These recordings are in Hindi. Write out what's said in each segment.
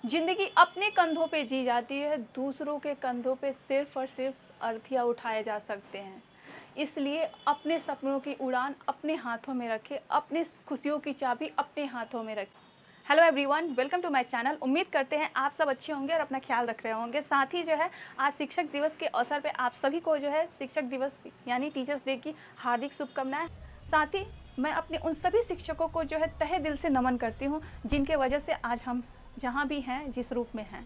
ज़िंदगी अपने कंधों पे जी जाती है, दूसरों के कंधों पे सिर्फ़ और सिर्फ़ अर्थियाँ उठाए जा सकते हैं। इसलिए अपने सपनों की उड़ान अपने हाथों में रखें, अपने खुशियों की चाबी अपने हाथों में रखें। Hello everyone, welcome to my channel. उम्मीद करते हैं आप सब अच्छे होंगे और अपना ख्याल रख रहे होंगे। साथ ही जो है आज शिक्षक दिवस के अवसर पे आप सभी को जो है शिक्षक दिवस यानी टीचर्स डे की हार्दिक शुभकामनाएँ। साथ ही मैं अपने उन सभी शिक्षकों को जो है तहे दिल से नमन करती हूँ, जिनके वजह से आज हम जहाँ भी हैं, जिस रूप में हैं।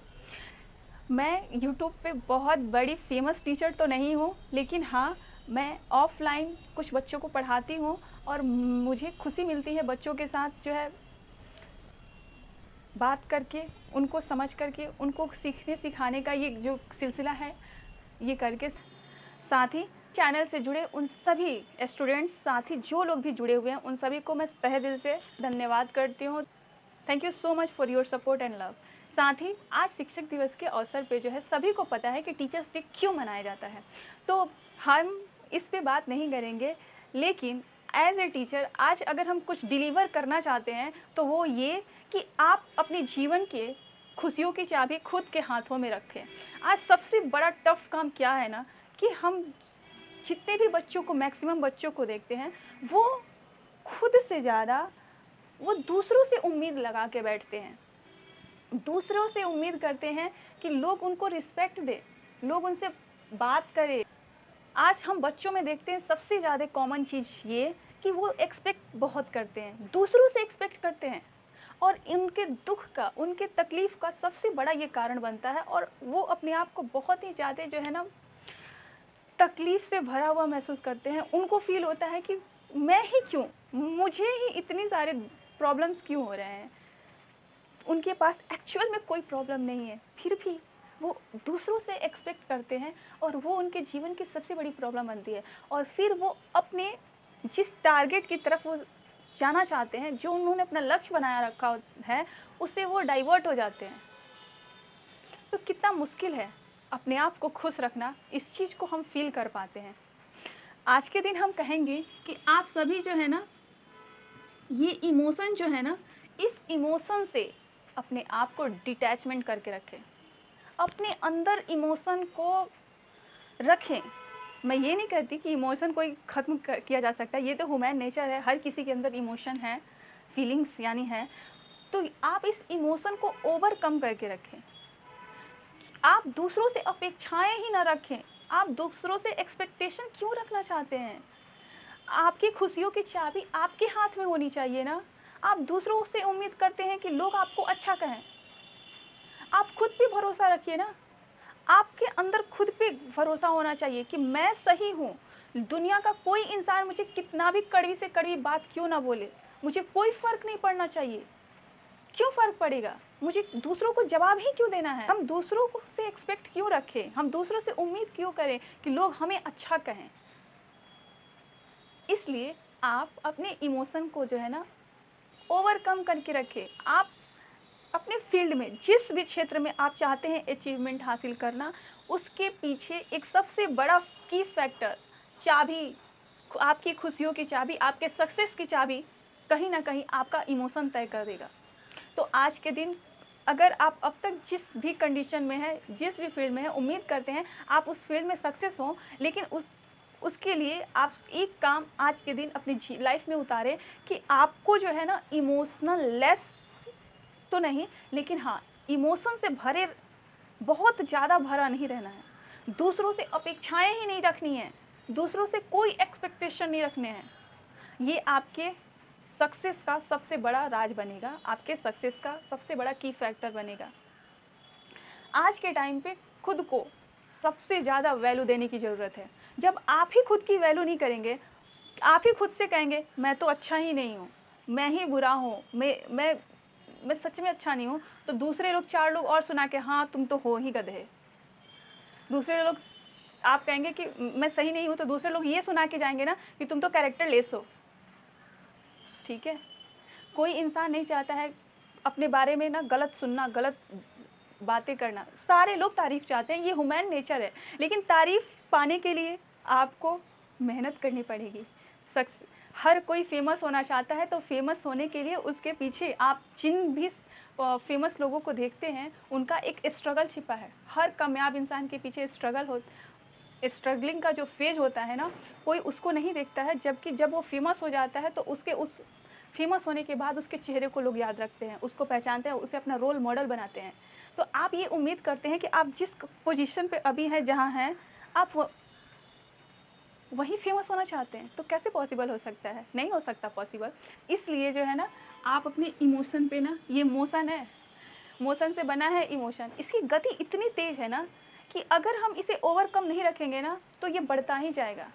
मैं यूट्यूब पे बहुत बड़ी फेमस टीचर तो नहीं हूँ, लेकिन हाँ, मैं ऑफ़लाइन कुछ बच्चों को पढ़ाती हूँ और मुझे खुशी मिलती है बच्चों के साथ जो है बात करके, उनको समझ करके, उनको सीखने सिखाने का ये जो सिलसिला है, ये करके। साथ ही चैनल से जुड़े उन सभी स्टूडेंट्स, साथ ही जो लोग भी जुड़े हुए हैं, उन सभी को मैं तहे दिल से धन्यवाद करती हूँ। Thank you so much for your support and love. साथ ही आज शिक्षक दिवस के अवसर पे जो है सभी को पता है कि टीचर्स डे क्यों मनाया जाता है, तो हम इस पे बात नहीं करेंगे। लेकिन एज ए टीचर आज अगर हम कुछ डिलीवर करना चाहते हैं तो वो ये कि आप अपने जीवन के खुशियों की चाबी खुद के हाथों में रखें। आज सबसे बड़ा टफ काम क्या है ना, कि हम जितने भी बच्चों को, मैक्सिमम बच्चों को देखते हैं, वो खुद से ज़्यादा वो दूसरों से उम्मीद लगा के बैठते हैं। दूसरों से उम्मीद करते हैं कि लोग उनको रिस्पेक्ट दें, लोग उनसे बात करें। आज हम बच्चों में देखते हैं सबसे ज़्यादा कॉमन चीज़ ये कि वो एक्सपेक्ट बहुत करते हैं, दूसरों से एक्सपेक्ट करते हैं, और उनके दुख का, उनके तकलीफ़ का सबसे बड़ा ये कारण बनता है। और वो अपने आप को बहुत ही ज़्यादा जो है ना तकलीफ़ से भरा हुआ महसूस करते हैं। उनको फ़ील होता है कि मैं ही क्यों, मुझे ही इतनी सारे प्रॉब्लम्स क्यों हो रहे हैं। उनके पास एक्चुअल में कोई प्रॉब्लम नहीं है, फिर भी वो दूसरों से एक्सपेक्ट करते हैं और वो उनके जीवन की सबसे बड़ी प्रॉब्लम बनती है। और फिर वो अपने जिस टारगेट की तरफ वो जाना चाहते हैं, जो उन्होंने अपना लक्ष्य बनाया रखा है, उससे वो डाइवर्ट हो जाते हैं। तो कितना मुश्किल है अपने आप को खुश रखना, इस चीज़ को हम फील कर पाते हैं। आज के दिन हम कहेंगे कि आप सभी जो है ना, ये इमोशन जो है ना, इस इमोशन से अपने आप को डिटैचमेंट करके रखें, अपने अंदर इमोशन को रखें। मैं ये नहीं कहती कि इमोशन कोई ख़त्म किया जा सकता है, ये तो ह्यूमन नेचर है, हर किसी के अंदर इमोशन है, फीलिंग्स यानी है। तो आप इस इमोशन को ओवरकम करके रखें। आप दूसरों से अपेक्षाएं ही ना रखें। आप दूसरों से एक्सपेक्टेशन क्यों रखना चाहते हैं? आपकी खुशियों की चाबी आपके हाथ में होनी चाहिए ना। आप दूसरों से उम्मीद करते हैं कि लोग आपको अच्छा कहें, आप खुद पे भरोसा रखिए ना। आपके अंदर खुद पे भरोसा होना चाहिए कि मैं सही हूँ। दुनिया का कोई इंसान मुझे कितना भी कड़वी से कड़वी बात क्यों ना बोले, मुझे कोई फ़र्क नहीं पड़ना चाहिए। क्यों फ़र्क पड़ेगा? मुझे दूसरों को जवाब ही क्यों देना है? हम दूसरों को से एक्सपेक्ट क्यों रखें? हम दूसरों से उम्मीद क्यों करें कि लोग हमें अच्छा कहें? इसलिए आप अपने इमोशन को जो है ना ओवरकम करके रखें। आप अपने फील्ड में, जिस भी क्षेत्र में आप चाहते हैं अचीवमेंट हासिल करना, उसके पीछे एक सबसे बड़ा की फैक्टर, चाबी, आपकी खुशियों की चाबी, आपके सक्सेस की चाबी कहीं ना कहीं आपका इमोशन तय कर देगा। तो आज के दिन अगर आप अब तक जिस भी कंडीशन में हैं, जिस भी फील्ड में हैं, उम्मीद करते हैं आप उस फील्ड में सक्सेस हों, लेकिन उसके लिए आप एक काम आज के दिन अपनी लाइफ में उतारें कि आपको जो है ना इमोशनल लेस तो नहीं, लेकिन हाँ, इमोशन से भरे, बहुत ज़्यादा भरा नहीं रहना है। दूसरों से अपेक्षाएं ही नहीं रखनी है, दूसरों से कोई एक्सपेक्टेशन नहीं रखने हैं। ये आपके सक्सेस का सबसे बड़ा राज बनेगा, आपके सक्सेस का सबसे बड़ा की फैक्टर बनेगा। आज के टाइम पे खुद को सबसे ज़्यादा वैल्यू देने की ज़रूरत है। जब आप ही खुद की वैल्यू नहीं करेंगे, आप ही खुद से कहेंगे मैं तो अच्छा ही नहीं हूँ, मैं ही बुरा हूँ, मैं सच में अच्छा नहीं हूँ, तो दूसरे लोग, 4 लोग और सुना के हाँ तुम तो हो ही गधे। दूसरे लोग, आप कहेंगे कि मैं सही नहीं हूँ, तो दूसरे लोग ये सुना के जाएंगे ना कि तुम तो कैरेक्टर लेस हो। ठीक है, कोई इंसान नहीं चाहता है अपने बारे में ना गलत सुनना, गलत बातें करना। सारे लोग तारीफ़ चाहते हैं, ये ह्यूमन नेचर है। लेकिन तारीफ़ पाने के लिए आपको मेहनत करनी पड़ेगी। हर कोई फेमस होना चाहता है, तो फेमस होने के लिए उसके पीछे आप जिन भी फेमस लोगों को देखते हैं, उनका एक स्ट्रगल छिपा है। हर कामयाब इंसान के पीछे स्ट्रगलिंग का जो फेज होता है ना, कोई उसको नहीं देखता है, जबकि जब वो फेमस हो जाता है तो उसके उस फेमस होने के बाद उसके चेहरे को लोग याद रखते हैं, उसको पहचानते हैं, उसे अपना रोल मॉडल बनाते हैं। तो आप ये उम्मीद करते हैं कि आप जिस पोजीशन पे अभी हैं, जहाँ हैं, आप वही फेमस होना चाहते हैं, तो कैसे पॉसिबल हो सकता है? नहीं हो सकता पॉसिबल। इसलिए जो है ना, आप अपने इमोशन पे ना, ये मोशन है, मोशन से बना है इमोशन, इसकी गति इतनी तेज़ है ना कि अगर हम इसे ओवरकम नहीं रखेंगे ना तो ये बढ़ता ही जाएगा।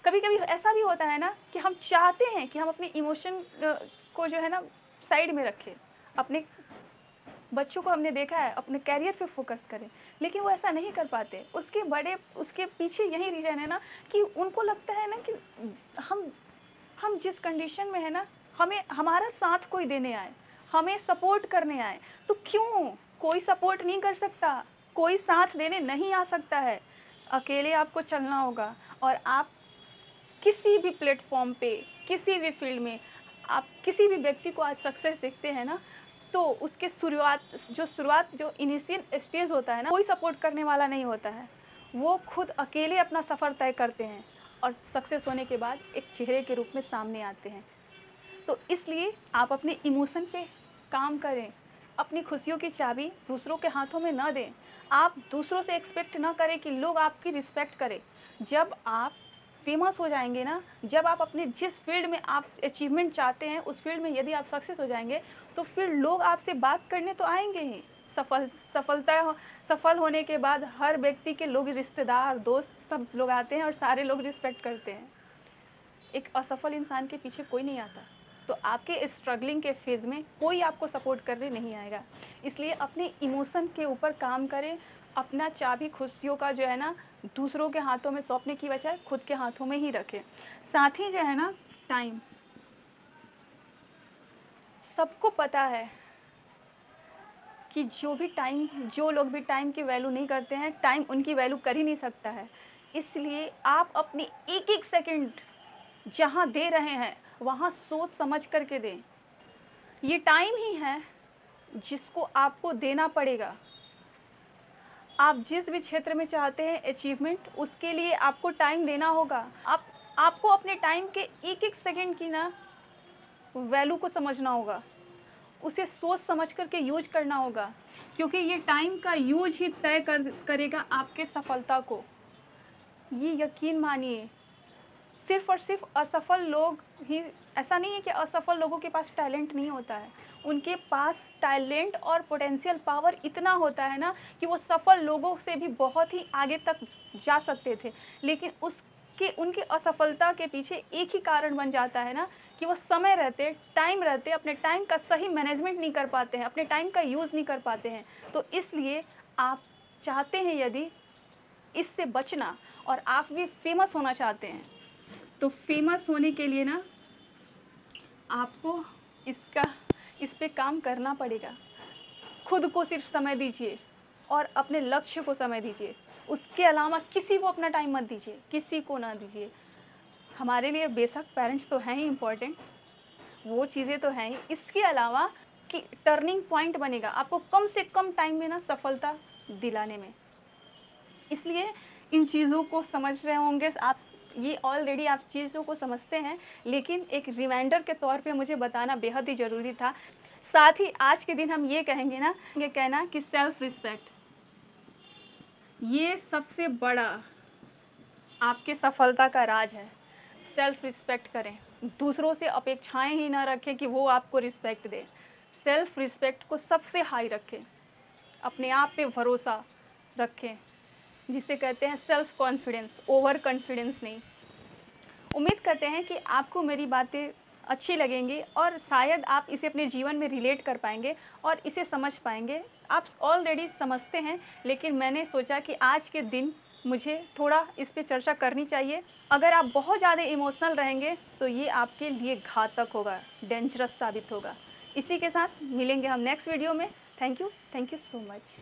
कभी कभी ऐसा भी होता है ना कि हम चाहते हैं कि हम अपने इमोशन को जो है ना साइड में रखें, अपने बच्चों को हमने देखा है अपने कैरियर पे फोकस करें, लेकिन वो ऐसा नहीं कर पाते। उसके पीछे यही रीज़न है ना कि उनको लगता है ना कि हम जिस कंडीशन में है ना, हमें हमारा साथ कोई देने आए, हमें सपोर्ट करने आए, तो क्यों? कोई सपोर्ट नहीं कर सकता, कोई साथ देने नहीं आ सकता है, अकेले आपको चलना होगा। और आप किसी भी प्लेटफॉर्म पे, किसी भी फील्ड में आप किसी भी व्यक्ति को आज सक्सेस देखते हैं ना, तो उसके शुरुआत जो इनिशियल स्टेज होता है ना, कोई सपोर्ट करने वाला नहीं होता है, वो खुद अकेले अपना सफ़र तय करते हैं और सक्सेस होने के बाद एक चेहरे के रूप में सामने आते हैं। तो इसलिए आप अपने इमोशन पे काम करें, अपनी खुशियों की चाबी दूसरों के हाथों में ना दें। आप दूसरों से एक्सपेक्ट ना करें कि लोग आपकी रिस्पेक्ट करें। जब आप फेमस हो जाएंगे ना, जब आप अपने जिस फील्ड में आप अचीवमेंट चाहते हैं उस फील्ड में यदि आप सक्सेस हो जाएंगे, तो फिर लोग आपसे बात करने तो आएंगे ही। सफल होने के बाद हर व्यक्ति के लोग, रिश्तेदार, दोस्त, सब लोग आते हैं और सारे लोग रिस्पेक्ट करते हैं। एक असफल इंसान के पीछे कोई नहीं आता। तो आपके स्ट्रगलिंग के फेज़ में कोई आपको सपोर्ट करने नहीं आएगा। इसलिए अपने इमोशन के ऊपर काम करें, अपना चाबी खुशियों का जो है ना दूसरों के हाथों में सौंपने की बजाय खुद के हाथों में ही रखें। साथ ही जो है ना, टाइम, सबको पता है कि जो लोग भी टाइम की वैल्यू नहीं करते हैं, टाइम उनकी वैल्यू कर ही नहीं सकता है। इसलिए आप अपनी एक एक सेकंड जहाँ दे रहे हैं वहाँ सोच समझ करके दें। ये टाइम ही है जिसको आपको देना पड़ेगा। आप जिस भी क्षेत्र में चाहते हैं अचीवमेंट, उसके लिए आपको टाइम देना होगा। आपको अपने टाइम के एक एक सेकंड की ना वैल्यू को समझना होगा, उसे सोच समझ करके यूज करना होगा, क्योंकि ये टाइम का यूज ही तय करेगा आपके सफलता को। ये यकीन मानिए। सिर्फ और सिर्फ असफल लोग ही, ऐसा नहीं है कि असफल लोगों के पास टैलेंट नहीं होता है, उनके पास टैलेंट और पोटेंशियल पावर इतना होता है ना कि वो सफल लोगों से भी बहुत ही आगे तक जा सकते थे। लेकिन उनकी असफलता के पीछे एक ही कारण बन जाता है ना कि वो समय रहते, टाइम रहते अपने टाइम का सही मैनेजमेंट नहीं कर पाते हैं, अपने टाइम का यूज़ नहीं कर पाते हैं। तो इसलिए आप चाहते हैं यदि इससे बचना और आप भी फेमस होना चाहते हैं, तो फेमस होने के लिए ना आपको इस पे काम करना पड़ेगा। खुद को सिर्फ समय दीजिए और अपने लक्ष्य को समय दीजिए। उसके अलावा किसी को अपना टाइम मत दीजिए, किसी को ना दीजिए। हमारे लिए बेशक पेरेंट्स तो हैं ही इम्पोर्टेंट, वो चीज़ें तो हैं ही, इसके अलावा कि टर्निंग पॉइंट बनेगा आपको कम से कम टाइम में ना सफलता दिलाने में। इसलिए इन चीज़ों को समझ रहे होंगे आप, ये ऑलरेडी आप चीज़ों को समझते हैं, लेकिन एक रिमाइंडर के तौर पे मुझे बताना बेहद ही ज़रूरी था। साथ ही आज के दिन हम ये कहेंगे ना, ये कहना कि सेल्फ रिस्पेक्ट, ये सबसे बड़ा आपके सफलता का राज है। सेल्फ रिस्पेक्ट करें, दूसरों से अपेक्षाएं ही ना रखें कि वो आपको रिस्पेक्ट दें। सेल्फ रिस्पेक्ट को सबसे हाई रखें, अपने आप पे भरोसा रखें, जिसे कहते हैं सेल्फ कॉन्फिडेंस, ओवर कॉन्फिडेंस नहीं। उम्मीद करते हैं कि आपको मेरी बातें अच्छी लगेंगी और शायद आप इसे अपने जीवन में रिलेट कर पाएंगे और इसे समझ पाएंगे। आप ऑलरेडी समझते हैं, लेकिन मैंने सोचा कि आज के दिन मुझे थोड़ा इस पे चर्चा करनी चाहिए। अगर आप बहुत ज़्यादा इमोशनल रहेंगे तो ये आपके लिए घातक होगा, डेंजरस साबित होगा। इसी के साथ मिलेंगे हम नेक्स्ट वीडियो में। Thank you so much.